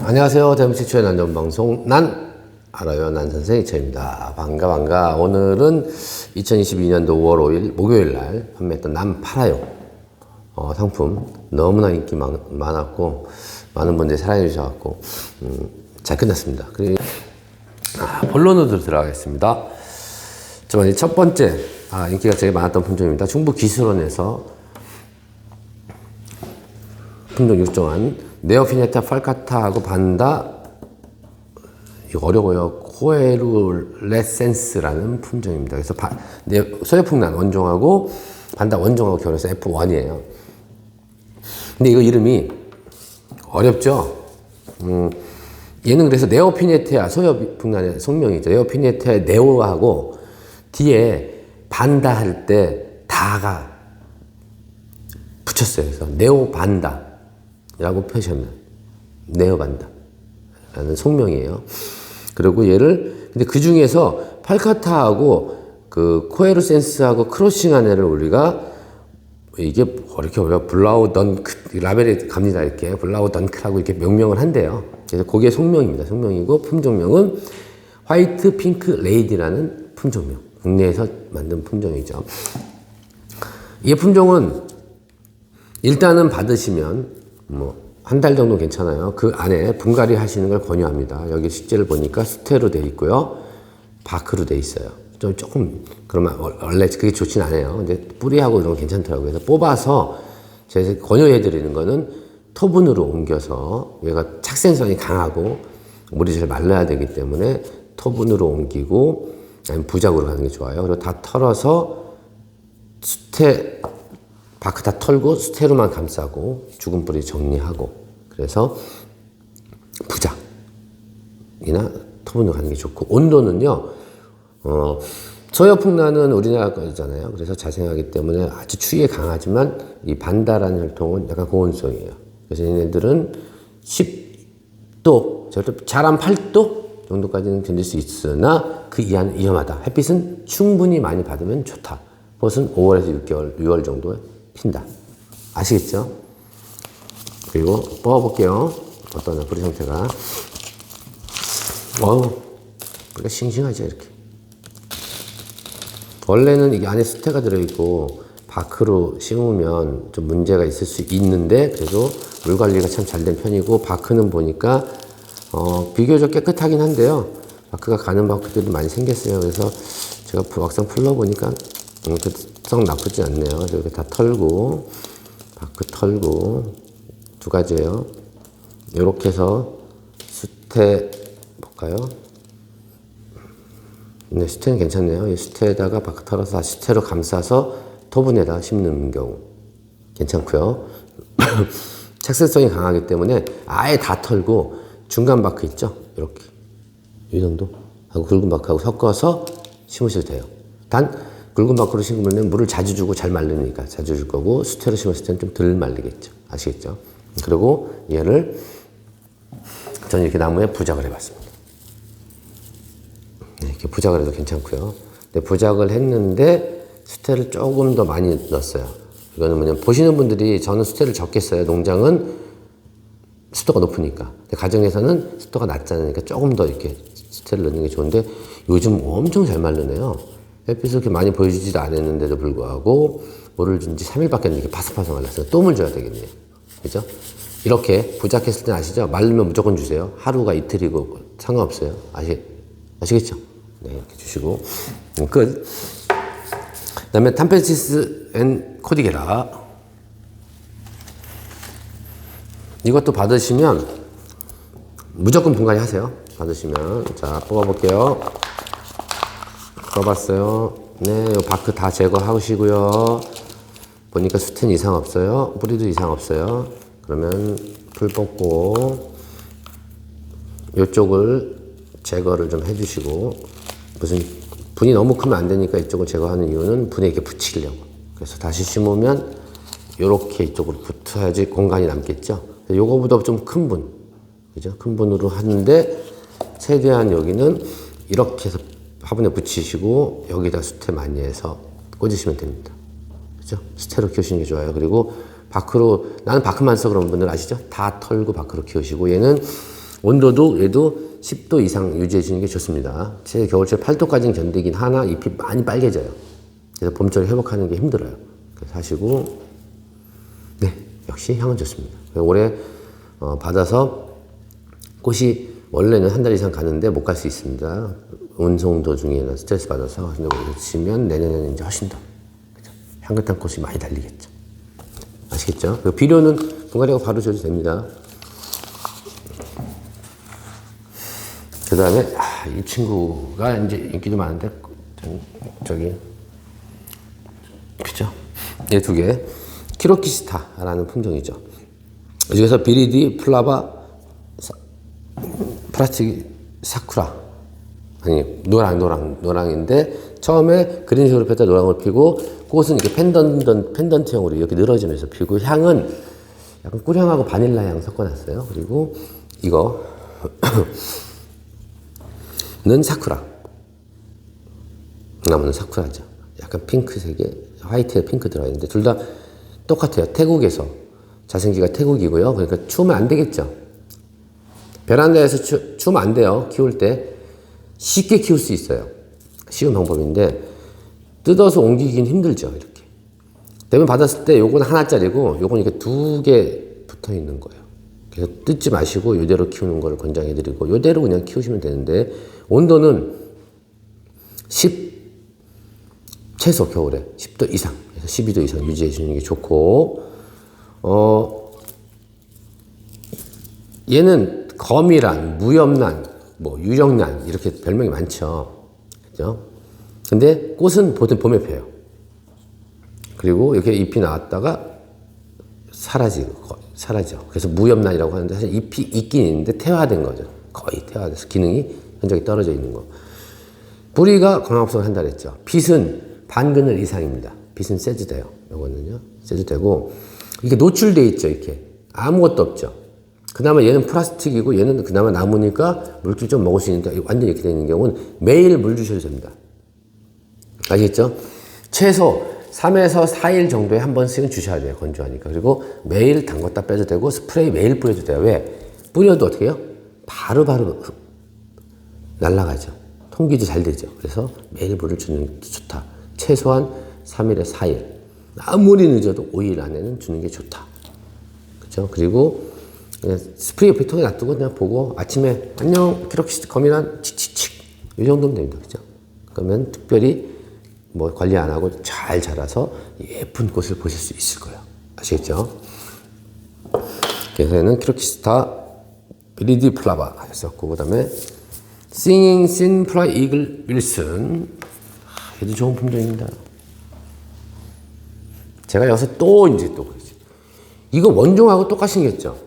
안녕하세요. 대문식초의 난전방송 난 알아요. 난 선생 이철입니다. 반가. 오늘은 2022년도 5월 5일 목요일 날 판매했던 난 팔아요 상품 너무나 인기 많았고 많은 분들이 사랑해 주셔갖고 잘 끝났습니다. 그리고 본론으로 들어가겠습니다. 첫 번째 인기가 제일 많았던 품종입니다. 충북기술원에서 품종 육종한 네오피네타 팔카타하고 반다, 이거 어려워요. 코에룰레센스라는 품종입니다. 그래서 소요풍란 원종하고 반다 원종하고 결합해서 F1이에요. 근데 이거 이름이 어렵죠? 얘는 그래서 네오피네타 소요풍란의 성명이죠. 네오피네타의 네오하고 뒤에 반다 할 때 다가 붙였어요. 그래서 네오반다 라고 표시합니다. 네오반다 라는 속명이에요. 그리고 얘를 근데 그 중에서 팔카타하고 그 코에루센스하고 크로싱한 애를 우리가 이게 이렇게 어려워 블라우 던크 라벨이 갑니다. 이렇게 블라우 던크라고 이렇게 명명을 한대요. 그래서 그게 속명입니다. 속명이고 품종명은 화이트 핑크 레이디라는 품종명. 국내에서 만든 품종이죠. 이 품종은 일단은 받으시면 한 달 정도 괜찮아요. 그 안에 분갈이 하시는 걸 권유합니다. 여기 식재를 보니까 수태로 돼 있고요. 바크로 돼 있어요. 조금, 그러면 원래 그게 좋진 않아요. 근데 뿌리하고 이런 건 괜찮더라고요. 그래서 뽑아서 제가 권유해 드리는 거는 토분으로 옮겨서 얘가 착생성이 강하고 물이 잘 말라야 되기 때문에 토분으로 옮기고 아니면 부작으로 가는 게 좋아요. 그리고 다 털어서 수태, 바크 다 털고 수태로만 감싸고 죽은 뿌리 정리하고 그래서 부작이나 토분으로 가는 게 좋고 온도는요 소요풍란은 우리나라 거잖아요. 그래서 자생하기 때문에 아주 추위에 강하지만 이 반다라는 혈통은 약간 고온성이에요. 그래서 얘네들은 10도 잘한 8도 정도까지는 견딜 수 있으나 그 이하는 위험하다. 햇빛은 충분히 많이 받으면 좋다. 벗은 5월에서 6월 정도에 핀다. 아시겠죠? 그리고 뽑아볼게요. 어떠나 뿌리 상태가. 뿌리가 싱싱하죠, 이렇게. 원래는 이게 안에 수태가 들어있고 바크로 심으면 좀 문제가 있을 수 있는데 그래도 물 관리가 참 잘 된 편이고 바크는 보니까 비교적 깨끗하긴 한데요. 바크가 가는 바크들이 많이 생겼어요. 그래서 제가 막상 풀러보니까 썩 나쁘지 않네요. 그래서 이렇게 다 털고 바크 털고 두 가지예요. 이렇게 해서 수태 볼까요? 네, 수태는 괜찮네요. 이 수태에다가 바크 털어서 다시 수태로 감싸서 토분에다 심는 경우 괜찮고요. 착색성이 강하기 때문에 아예 다 털고 중간 바크 있죠? 이렇게 이 정도 하고 굵은 바크하고 섞어서 심으셔도 돼요. 단 굵은 바크로 심으면 물을 자주 주고 잘 말리니까 자주 줄 거고 수태로 심었을 때는 좀 덜 말리겠죠. 아시겠죠? 그리고 얘를 저는 이렇게 나무에 부작을 해봤습니다. 네, 이렇게 부작을 해도 괜찮고요. 근데 부작을 했는데 수태를 조금 더 많이 넣었어요. 이거는 뭐냐면 보시는 분들이 저는 수태를 적게 써요. 농장은 습도가 높으니까. 근데 가정에서는 습도가 낮잖아요. 그러니까 조금 더 이렇게 수태를 넣는 게 좋은데 요즘 엄청 잘 마르네요. 햇빛을 그렇게 많이 보여주지도 않았는데도 불구하고 물을 준 지 3일밖에 안 되게 바삭바삭 말랐어요. 또 물 줘야 되겠네요. 그죠? 이렇게 부작했을 땐 아시죠? 말르면 무조건 주세요. 하루가 이틀이고 상관없어요. 아시겠죠? 네, 이렇게 주시고 끝. 그 다음에 탐페시스 앤 코디게라 이것도 받으시면 무조건 분갈이 하세요. 받으시면 자 뽑아볼게요. 뽑았어요. 네, 요 바크 다 제거하시고요. 보니까 수태는 이상 없어요. 뿌리도 이상 없어요. 그러면 풀 뽑고 이쪽을 제거를 좀 해주시고 무슨 분이 너무 크면 안 되니까 이쪽을 제거하는 이유는 분에 이렇게 붙이려고. 그래서 다시 심으면 이렇게 이쪽으로 붙어야지 공간이 남겠죠. 요거보다 좀 큰 분, 그죠? 큰 분으로 하는데 최대한 여기는 이렇게 해서 화분에 붙이시고 여기다 수태 많이 해서 꽂으시면 됩니다. 그죠? 수태로 키우시는 게 좋아요. 그리고 바크로 나는 바크만 써 그런 분들 아시죠? 다 털고 바크로 키우시고 얘는 온도도 얘도 10도 이상 유지해 주는 게 좋습니다. 겨울철 8도까지는 견디긴 하나 잎이 많이 빨개져요. 그래서 봄철에 회복하는 게 힘들어요. 그래서 하시고, 네, 역시 향은 좋습니다. 올해 받아서 꽃이 원래는 한 달 이상 가는데 못 갈 수 있습니다. 운송 도중에 스트레스 받아서. 근데 오시면 내년에는 이제 훨씬 더 그죠? 향긋한 꽃이 많이 달리겠죠. 아시겠죠? 비료는 분갈이하고 바로 줘도 됩니다. 그 다음에 이 친구가 이제 인기도 많은데 저기 그죠? 얘 두 개 키로키스타라는 품종이죠. 여기서 비리디 플라바 플라스틱 사쿠라 아니 노랑인데 처음에 그린색으로 폈다 노랑을 피고 꽃은 이렇게 펜던트형으로 이렇게 늘어지면서 피고 향은 약간 꿀향하고 바닐라 향 섞어놨어요. 그리고 이거 는 사쿠라. 나무는 사쿠라죠. 약간 핑크색에 화이트에 핑크 들어있는데 둘 다 똑같아요. 태국에서 자생지가 태국이고요. 그러니까 추우면 안 되겠죠. 베란다에서 추우면 안 돼요. 키울 때 쉽게 키울 수 있어요. 쉬운 방법인데 뜯어서 옮기긴 힘들죠. 이렇게 대면 받았을 때 요건 하나짜리고 요건 이렇게 두 개 붙어 있는 거예요. 그래서 뜯지 마시고 이대로 키우는 걸 권장해드리고 이대로 그냥 키우시면 되는데 온도는 최소 겨울에 10도 이상, 12도 이상 유지해 주는 게 좋고, 얘는 거미란, 무엽란, 뭐 유령란 이렇게 별명이 많죠. 그죠? 근데 꽃은 보통 봄에 펴요. 그리고 이렇게 잎이 나왔다가 사라져. 그래서 무엽란이라고 하는데 사실 잎이 있긴 있는데 퇴화된 거죠. 거의 퇴화돼서 기능이 현저히 떨어져 있는 거. 뿌리가 광합성을 한다 그랬죠. 빛은 반그늘 이상입니다. 빛은 세도 돼요. 요거는요. 세도 되고 이게 노출돼 있죠. 이렇게 아무것도 없죠. 그나마 얘는 플라스틱이고 얘는 그나마 나무니까 물기 좀 먹을 수 있는데 완전 이렇게 되는 경우는 매일 물 주셔도 됩니다. 아시겠죠? 최소 3에서 4일 정도에 한 번씩은 주셔야 돼요. 건조하니까. 그리고 매일 담궜다 빼도 되고 스프레이 매일 뿌려도 돼요. 왜? 뿌려도 어떻게 해요? 바로바로 날아가죠. 통기도 잘 되죠. 그래서 매일 물을 주는 게 좋다. 최소한 3일에 4일. 아무리 늦어도 5일 안에는 주는 게 좋다. 그죠? 그리고 그냥 스프레이 옆에 통에 놔두고 그냥 보고 아침에 안녕 키로키스트 거미란 칙칙칙 이 정도면 됩니다. 그죠? 그러면 특별히 뭐 관리 안 하고 잘 자라서 예쁜 꽃을 보실 수 있을 거예요. 아시겠죠? 그래서 얘는 키로키스타 리디 플라바 했었고 그 다음에 싱잉 신프라이 이글 윌슨 얘도 좋은 품종입니다. 제가 여기서 또 그러지. 이거 원종하고 똑같이 생겼죠?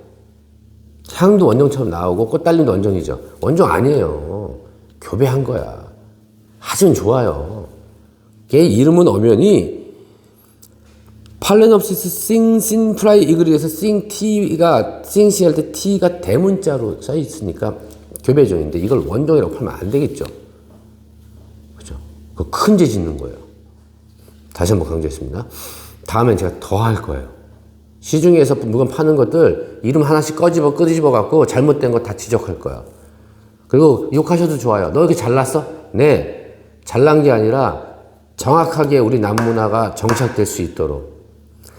향도 원종처럼 나오고 꽃달림도 원종이죠. 원종 아니에요. 교배한 거야. 하지만 좋아요. 걔 이름은 엄연히 팔레놉시스 싱신프라이 이글에서 싱T가 싱시 할 때 T가 대문자로 써 있으니까 교배종인데 이걸 원종이라고 팔면 안 되겠죠. 그죠? 그거 큰 죄 짓는 거예요. 다시 한번 강조했습니다. 다음엔 제가 더 할 거예요. 시중에서 물건 파는 것들 이름 하나씩 끄집어 갖고 잘못된 거 다 지적할 거야. 그리고 욕하셔도 좋아요. 너 이렇게 잘났어? 네. 잘난 게 아니라 정확하게 우리 남문화가 정착될 수 있도록.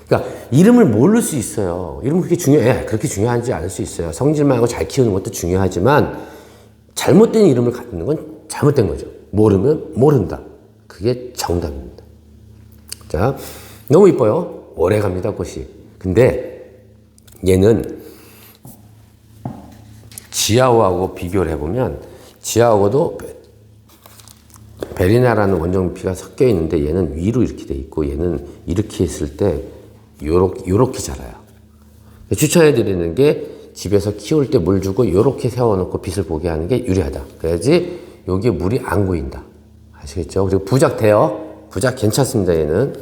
그러니까 이름을 모를 수 있어요. 이름은 그렇게 중요해. 그렇게 중요하지 않을 수 있어요. 성질만 하고 잘 키우는 것도 중요하지만 잘못된 이름을 갖는 건 잘못된 거죠. 모르면 모른다. 그게 정답입니다. 자, 너무 이뻐요. 오래 갑니다, 꽃이. 근데 얘는 지아오하고 비교를 해보면 지아오도 베리나라는 원종피가 섞여 있는데 얘는 위로 이렇게 돼 있고 얘는 이렇게 했을 때 요렇게 자라요. 추천해 드리는 게 집에서 키울 때 물 주고 요렇게 세워놓고 빛을 보게 하는 게 유리하다. 그래야지 여기에 물이 안 고인다. 아시겠죠? 그리고 부작돼요. 부작 괜찮습니다. 얘는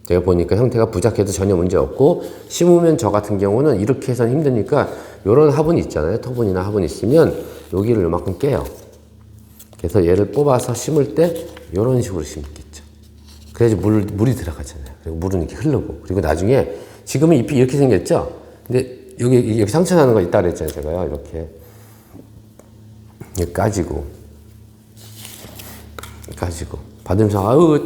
제가 보니까 형태가 부작해도 전혀 문제 없고 심으면 저 같은 경우는 이렇게 해서는 힘드니까 요런 화분 있잖아요. 토분이나 화분 있으면 여기를 요만큼 깨요. 그래서 얘를 뽑아서 심을 때 이런 식으로 심겠죠. 그래야지 물이 들어가잖아요. 그리고 물은 이렇게 흐르고. 그리고 나중에 지금은 잎이 이렇게 생겼죠. 근데 여기 상처 나는 거 있다 그랬잖아요. 제가요. 이렇게. 이게 까지고 받으면서 아우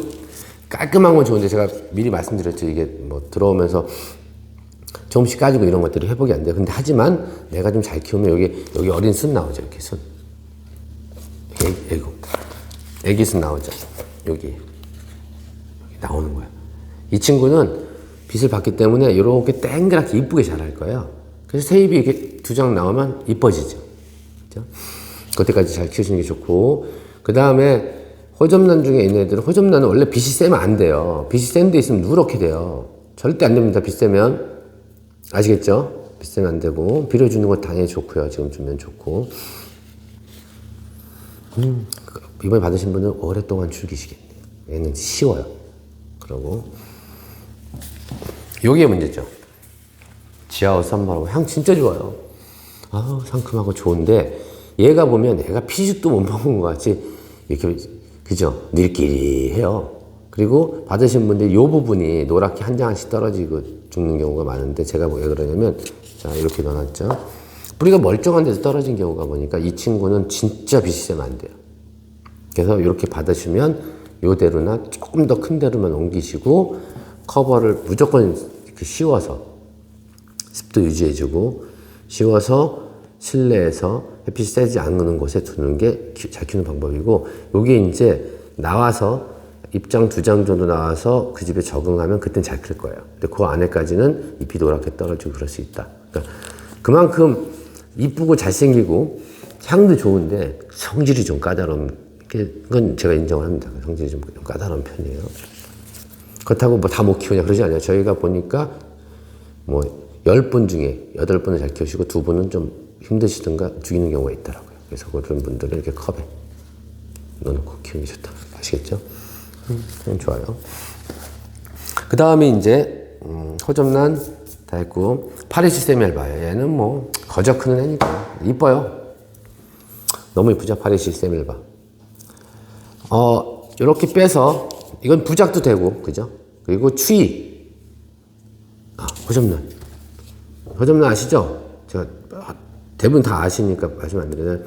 깔끔한 건 좋은데 제가 미리 말씀드렸죠. 이게 뭐 들어오면서 조금씩 까지고 이런 것들이 회복이 안 돼요. 근데 하지만 내가 좀 잘 키우면 여기 어린 순 나오죠. 이렇게 순. 애기 순 나오죠. 여기 나오는 거야. 이 친구는 빛을 받기 때문에 이렇게 땡그랗게 이쁘게 자랄 거예요. 그래서 새잎이 이렇게 두 장 나오면 이뻐지죠. 그죠? 그때까지 잘 키우시는 게 좋고, 그 다음에 호접란 중에 있는 애들은 호접란은 원래 빛이 세면 안 돼요. 빛이 센 데 있으면 누렇게 돼요. 절대 안 됩니다. 빛 세면. 아시겠죠? 빛 세면 안 되고, 비료주는 거 당연히 좋고요. 지금 주면 좋고. 이번에 받으신 분은 오랫동안 즐기시겠네요. 얘는 쉬워요. 그러고 요게 문제죠. 지하우 썸머라고 향 진짜 좋아요. 아 상큼하고 좋은데 얘가 보면 얘가 피식도 못 먹은 것 같이 이렇게 그죠? 닐끼리 해요. 그리고 받으신 분들 요 부분이 노랗게 한 장씩 떨어지고 죽는 경우가 많은데 제가 왜 그러냐면 자 이렇게 넣어놨죠. 뿌리가 멀쩡한 데서 떨어진 경우가 보니까 이 친구는 진짜 빛이 세면 안 돼요. 그래서 이렇게 받으시면 요대로나 조금 더 큰 데로만 옮기시고 커버를 무조건 이렇게 씌워서 습도 유지해주고 씌워서 실내에서 햇빛이 세지 않는 곳에 두는 게 잘 키우는 방법이고, 요게 이제 나와서 입장 2장 정도 나와서 그 집에 적응하면 그땐 잘 클 거예요. 근데 그 안에까지는 잎이 노랗게 떨어지고 그럴 수 있다. 그러니까 그만큼 이쁘고 잘생기고 향도 좋은데 성질이 좀 까다로운, 그건 제가 인정을 합니다. 성질이 좀 까다로운 편이에요. 그렇다고 뭐 다 못 키우냐 그러지 않아요. 저희가 보니까 뭐 10분 중에 8분은 잘 키우시고 2분은 좀 힘드시든가 죽이는 경우가 있더라고요. 그래서 그런 분들은 이렇게 컵에 넣어놓고 키우는 게 좋다. 아시겠죠? 그냥 좋아요. 그 다음에 이제 호접란 다 했고, 파리시 세멜바예요. 얘는 뭐 거저 크는 애니까 이뻐요. 너무 이쁘죠? 파리시 세멜바. 이렇게 빼서 이건 부작도 되고, 그죠? 그리고 추위. 호접란 아시죠? 제가 대부분 다 아시니까 말씀 안 드리는데,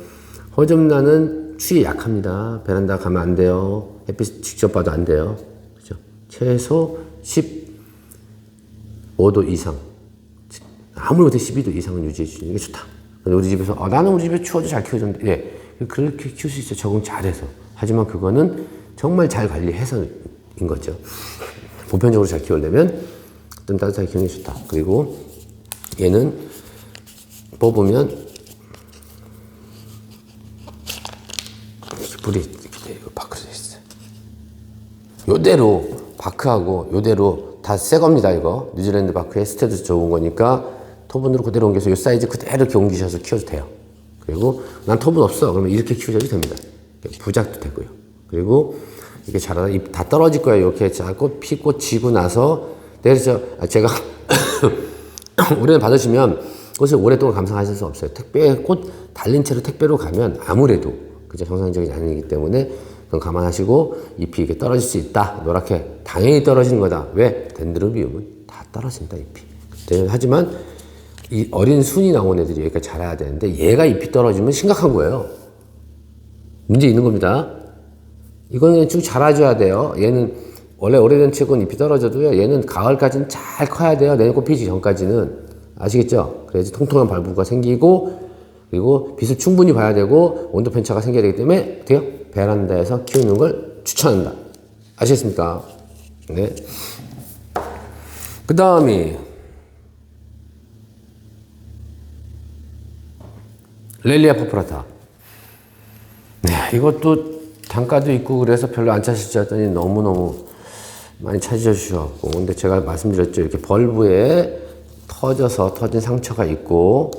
호접란은 추위에 약합니다. 베란다 가면 안 돼요. 햇빛 직접 봐도 안 돼요. 그죠? 최소 15도 이상. 아무리 못해 12도 이상은 유지해 주시는 게 좋다. 우리 집에서, 나는 우리 집에 추워도 잘 키워줬는데, 예. 그렇게 키울 수 있어요. 적응 잘해서. 하지만 그거는 정말 잘 관리해서인 거죠. 보편적으로 잘 키우려면 좀 따뜻하게 키우는 게 좋다. 그리고 얘는 뽑으면 뿌리 밖으로 돼 있어요. 요대로 바크하고 요대로 다 새 겁니다. 이거 뉴질랜드 바크에 스테도 좋은 거니까 토분으로 그대로 옮겨서 요 사이즈 그대로 이렇게 옮기셔서 키워도 돼요. 그리고 난 토분 없어 그러면 이렇게 키우셔도 됩니다. 부작도 되고요. 그리고 이게 자라다 잎 다 떨어질 거예요. 이렇게 자 꽃 피고 지고 나서 내가 제가 올해는 받으시면 꽃을 오랫동안 감상하실 수 없어요. 택배 꽃 달린 채로 택배로 가면 아무래도 그죠, 정상적이지 않기 때문에 그건 감안하시고 잎이 이렇게 떨어질 수 있다. 노랗게 당연히 떨어지는 거다. 왜? 덴드로비움은 다 떨어진다 잎이. 하지만 이 어린 순이 나온 애들이 여기까지 자라야 되는데 얘가 잎이 떨어지면 심각한 거예요. 문제 있는 겁니다. 이거는 쭉 자라줘야 돼요. 얘는 원래 오래된 책은 잎이 떨어져도요. 얘는 가을까지는 잘 커야 돼요. 내년 꽃 피기 전까지는. 아시겠죠? 그래야지 통통한 발부가 생기고, 그리고 빛을 충분히 봐야 되고 온도 편차가 생겨야 되기 때문에 어때요? 베란다에서 키우는 걸 추천한다. 아시겠습니까? 네. 그 다음이 렐리아 퍼프라타. 네, 이것도 단가도 있고 그래서 별로 안 찾으시지 했더니 너무너무 많이 찾으셔갖고, 근데 제가 말씀드렸죠. 이렇게 벌브에 터진 상처가 있고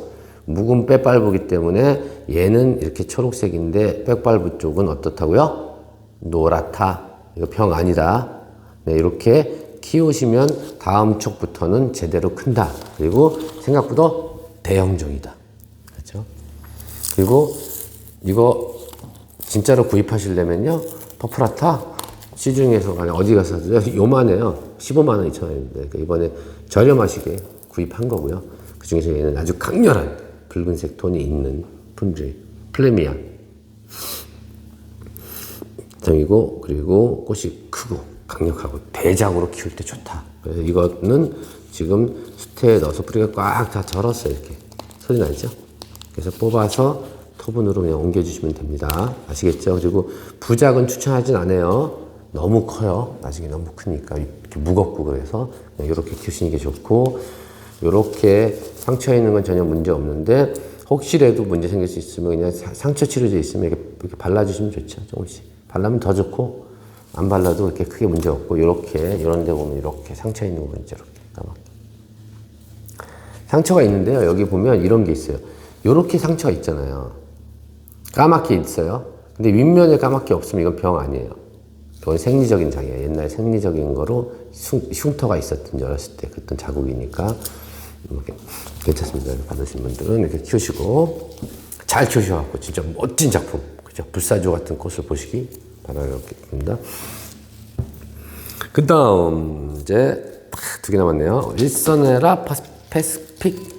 묵은 빼발부기 때문에 얘는 이렇게 초록색인데 백발부 쪽은 어떻다고요? 노랗다. 이거 병 아니다. 네, 이렇게 키우시면 다음 촉부터는 제대로 큰다. 그리고 생각보다 대형종이다. 그렇죠? 그리고 이거 진짜로 구입하시려면요, 퍼프라타 시중에서 어디 가서 요만해요. 15만 원, 2천 원인데 그러니까 이번에 저렴하시게 구입한 거고요. 그 중에서 얘는 아주 강렬한 붉은색 톤이 있는 품질 플레미아 점이고, 그리고 꽃이 크고 강력하고 대작으로 키울 때 좋다. 그래서 이거는 지금 수태에 넣어서 뿌리가 꽉 다 절었어요. 이렇게 소리 나죠? 그래서 뽑아서 토분으로 그냥 옮겨주시면 됩니다. 아시겠죠? 그리고 부작은 추천하진 않아요. 너무 커요. 나중에 너무 크니까 이렇게 무겁고 그래서 그냥 이렇게 키우시는 게 좋고, 이렇게 상처 있는 건 전혀 문제 없는데 혹시라도 문제 생길 수 있으면 그냥 상처 치료제 있으면 이렇게 발라주시면 좋죠. 조금씩 발라면 더 좋고, 안 발라도 이렇게 크게 문제 없고, 이렇게 이런 데 보면 이렇게 상처 있는 거 이제 이렇게 까맣게 상처가 있는데요. 여기 보면 이런 게 있어요. 이렇게 상처가 있잖아요. 까맣게 있어요. 근데 윗면에 까맣게 없으면 이건 병 아니에요. 이건 생리적인 장애예요. 옛날 생리적인 거로 흉터가 있었던 어렸을 때 그랬던 자국이니까 괜찮습니다. 받으신 분들은 이렇게 키우시고 잘 키우셔갖고 진짜 멋진 작품, 그죠? 불사조 같은 꽃을 보시기 바라겠습니다. 그 다음 이제 두 개 남았네요. 일선에라 패스픽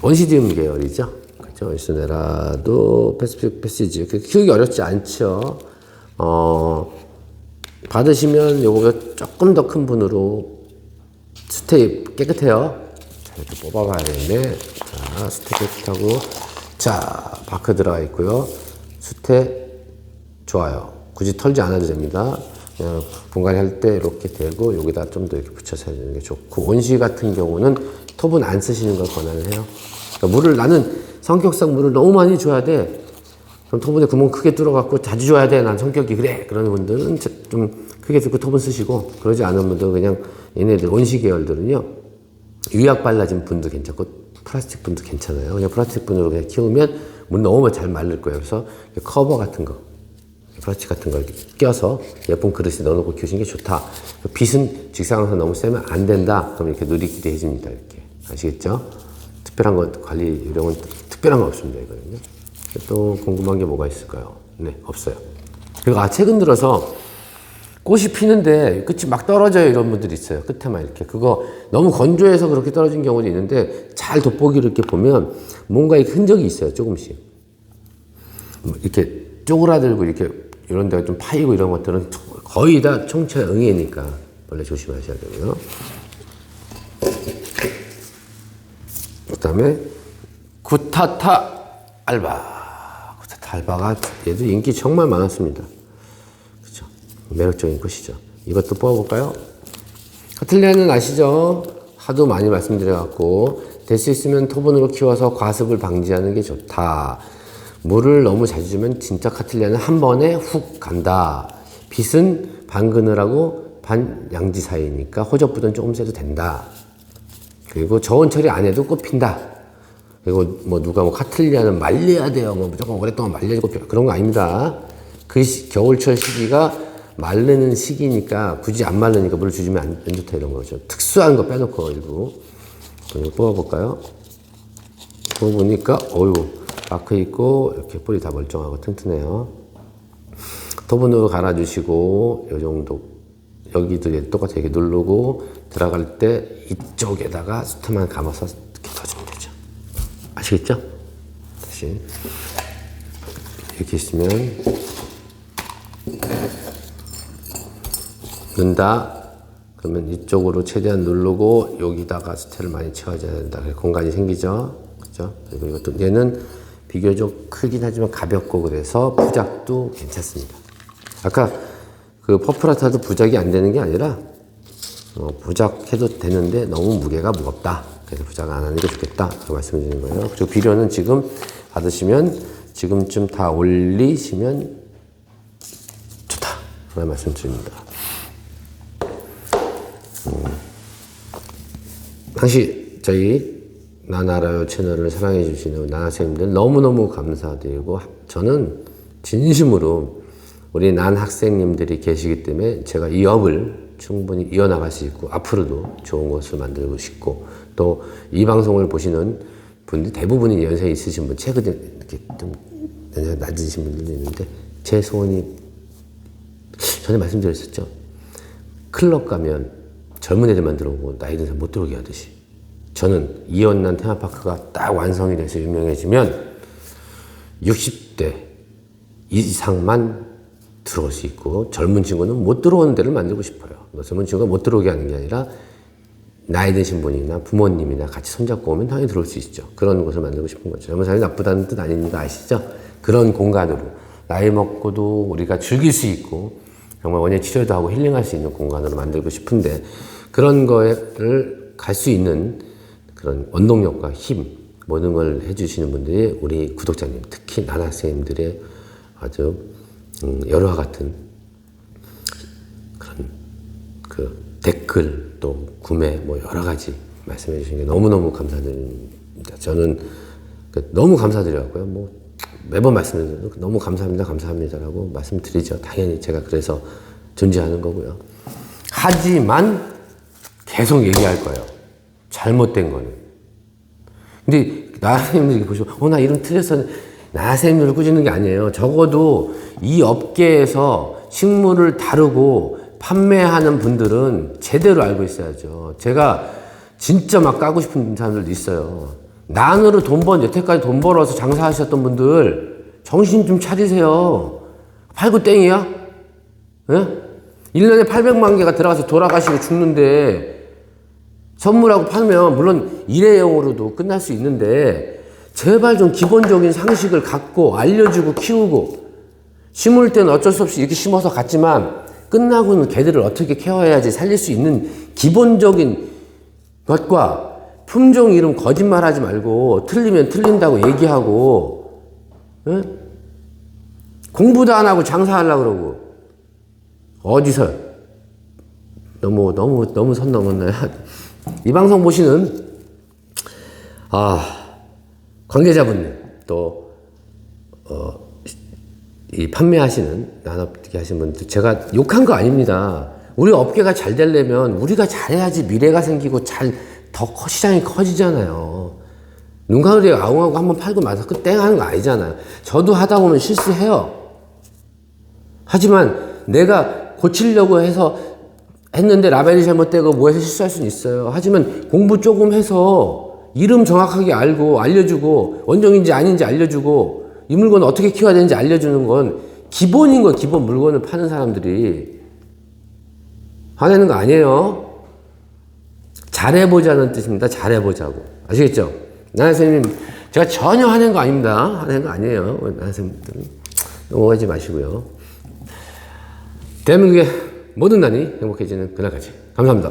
원시디움 계열이죠. 그죠? 일선에라도 패스픽 패시지. 키우기 어렵지 않죠. 받으시면 요거보다 조금 더 큰 분으로 수태 깨끗해요. 자, 이렇게 뽑아봐야 되는데, 자, 수태 깨끗하고, 자, 바크 들어가 있고요. 수태 좋아요. 굳이 털지 않아도 됩니다. 그냥 분갈이 할 때 이렇게 대고 여기다 좀 더 이렇게 붙여서 해주는 게 좋고, 온시 같은 경우는 톱은 안 쓰시는 걸 권한을 해요. 그러니까 물을, 나는 성격상 물을 너무 많이 줘야 돼. 그럼 톱에 구멍 크게 뚫어갖고 자주 줘야 돼. 난 성격이 그래. 그런 분들은 좀 크게 듣고 톱은 쓰시고, 그러지 않은 분들은 그냥 얘네들 온시 계열들은요, 유약 발라진 분도 괜찮고 플라스틱 분도 괜찮아요. 그냥 플라스틱 분으로 그냥 키우면 물 너무 잘 마를 거예요. 그래서 커버 같은 거, 플라스틱 같은 걸 껴서 예쁜 그릇에 넣어놓고 키우시는 게 좋다. 빛은 직사광선 너무 세면 안 된다. 그럼 이렇게 누리끼리 해줍니다. 이렇게. 아시겠죠? 특별한 거, 관리 요령은 특별한 거 없습니다. 이거는요. 또 궁금한 게 뭐가 있을까요? 네, 없어요. 그리고 최근 들어서 꽃이 피는데 끝이 막 떨어져요. 이런 분들이 있어요. 끝에만 이렇게. 그거 너무 건조해서 그렇게 떨어진 경우도 있는데, 잘 돋보기를 이렇게 보면 뭔가 이렇게 흔적이 있어요. 조금씩. 이렇게 쪼그라들고 이렇게 이런 데가 좀 파이고 이런 것들은 거의 다 총체 응애니까 원래 조심하셔야 되고요. 그 다음에 구타타 알바. 구타타 알바가 얘도 인기 정말 많았습니다. 그죠? 매력적인 꽃이죠. 이것도 뽑아볼까요? 카틀리아는 아시죠? 하도 많이 말씀드려갖고, 될 수 있으면 토분으로 키워서 과습을 방지하는 게 좋다. 물을 너무 자주 주면 진짜 카틀리아는 한 번에 훅 간다. 빛은 반 그늘하고 반 양지 사이니까 호접부는 조금 세도 된다. 그리고 저온 처리 안 해도 꽃 핀다. 그리고 뭐 누가 뭐 카틀리아는 말려야 돼요. 뭐 무조건 오랫동안 말려야지 꽃 핀다. 그런 거 아닙니다. 그 겨울철 시기가 마르는 시기니까 굳이 안 마르니까 물을 주시면 안 좋다 이런 거죠. 특수한 거 빼놓고 일부. 이거 뽑아볼까요? 뽑아보니까 어휴. 마크 있고 이렇게 뿌리 다 멀쩡하고 튼튼해요. 토분으로 갈아주시고, 요 정도 여기도 똑같이 이렇게 누르고 들어갈 때 이쪽에다가 수트만 감아서 이렇게 넣어주면 되죠. 아시겠죠? 다시 이렇게 있으면 넣는다. 그러면 이쪽으로 최대한 누르고 여기다가 수트를 많이 채워줘야 된다. 공간이 생기죠. 그죠? 그리고 이것도 얘는 비교적 크긴 하지만 가볍고 그래서 부작도 괜찮습니다. 아까 그 퍼플라타도 부작이 안 되는 게 아니라 부작해도 되는데 너무 무게가 무겁다. 그래서 부작 안 하는 게 좋겠다. 그 말씀을 드리는 거예요. 그리고 비료는 지금 받으시면 지금쯤 다 올리시면 좋다. 그런 말씀 드립니다. 당시 저희 나나라요 채널을 사랑해 주시는 난학생님들 너무너무 감사드리고, 저는 진심으로 우리 난 학생님들이 계시기 때문에 제가 이 업을 충분히 이어나갈 수 있고 앞으로도 좋은 것을 만들고 싶고, 또 이 방송을 보시는 분들 대부분이 연세 있으신 분, 최근에 이렇게 좀 연세가 낮으신 분들도 있는데, 제 소원이 전에 말씀드렸었죠. 클럽 가면 젊은 애들만 들어오고 나이 든 사람 못 들어오게 하듯이, 저는 이연난 테마파크가 딱 완성이 돼서 유명해지면 60대 이상만 들어올 수 있고 젊은 친구는 못 들어오는 데를 만들고 싶어요. 젊은 친구가 못 들어오게 하는 게 아니라 나이 드신 분이나 부모님이나 같이 손잡고 오면 당연히 들어올 수 있죠. 그런 곳을 만들고 싶은 거죠. 젊은 사람이 나쁘다는 뜻 아닙니다. 아시죠? 그런 공간으로 나이 먹고도 우리가 즐길 수 있고 정말 원예 치료도 하고 힐링할 수 있는 공간으로 만들고 싶은데 그런 거를 갈 수 있는 그런 원동력과 힘 모든 걸 해주시는 분들이 우리 구독자님 특히 나나쌤들의 아주 열화 같은 그런 그 댓글 또 구매 뭐 여러 가지 말씀해 주신 게 너무너무 감사드립니다. 저는 너무 감사드려고요. 뭐 매번 말씀드려요. 너무 감사합니다, 감사합니다라고 말씀드리죠. 당연히 제가 그래서 존재하는 거고요. 하지만 계속 얘기할 거예요. 잘못된 거는. 근데 나나쌤들이 보시면 나 이름 틀렸어. 나나쌤들을 꾸짖는 게 아니에요. 적어도 이 업계에서 식물을 다루고 판매하는 분들은 제대로 알고 있어야죠. 제가 진짜 막 까고 싶은 사람들도 있어요. 난으로 여태까지 돈 벌어서 장사하셨던 분들 정신 좀 차리세요. 팔고 땡이야? 예? 1년에 800만 개가 들어가서 돌아가시고 죽는데 선물하고 팔면 물론 일회용으로도 끝날 수 있는데 제발 좀 기본적인 상식을 갖고 알려주고 키우고 심을 때는 어쩔 수 없이 이렇게 심어서 갔지만 끝나고는 걔들을 어떻게 케어해야지 살릴 수 있는 기본적인 것과 품종 이름 거짓말하지 말고 틀리면 틀린다고 얘기하고 에? 공부도 안 하고 장사하려고 그러고 어디서 너무 선 넘었나요? 이 방송 보시는 관계자분들 또 이 판매하시는 나눠듣기 하시는 분들 제가 욕한 거 아닙니다. 우리 업계가 잘 되려면 우리가 잘해야지 미래가 생기고 더 시장이 커지잖아요. 눈 감으려 아웅하고 한번 팔고 나서 땡 하는 거 아니잖아요. 저도 하다 보면 실수해요. 하지만 내가 고치려고 해서 했는데 라벨이 잘못되고 뭐해서 실수할 수는 있어요. 하지만 공부 조금 해서 이름 정확하게 알고 알려주고 원종인지 아닌지 알려주고 이 물건 어떻게 키워야 되는지 알려주는 건 기본인 건 기본 물건을 파는 사람들이 화내는 거 아니에요. 잘해보자는 뜻입니다. 잘해보자고. 아시겠죠? 나나쌤님 제가 전혀 화낸 거 아닙니다. 화낸 거 아니에요. 나나쌤들은 넘어가지 마시고요. 대한민국의 모든 난이 행복해지는 그날까지 감사합니다.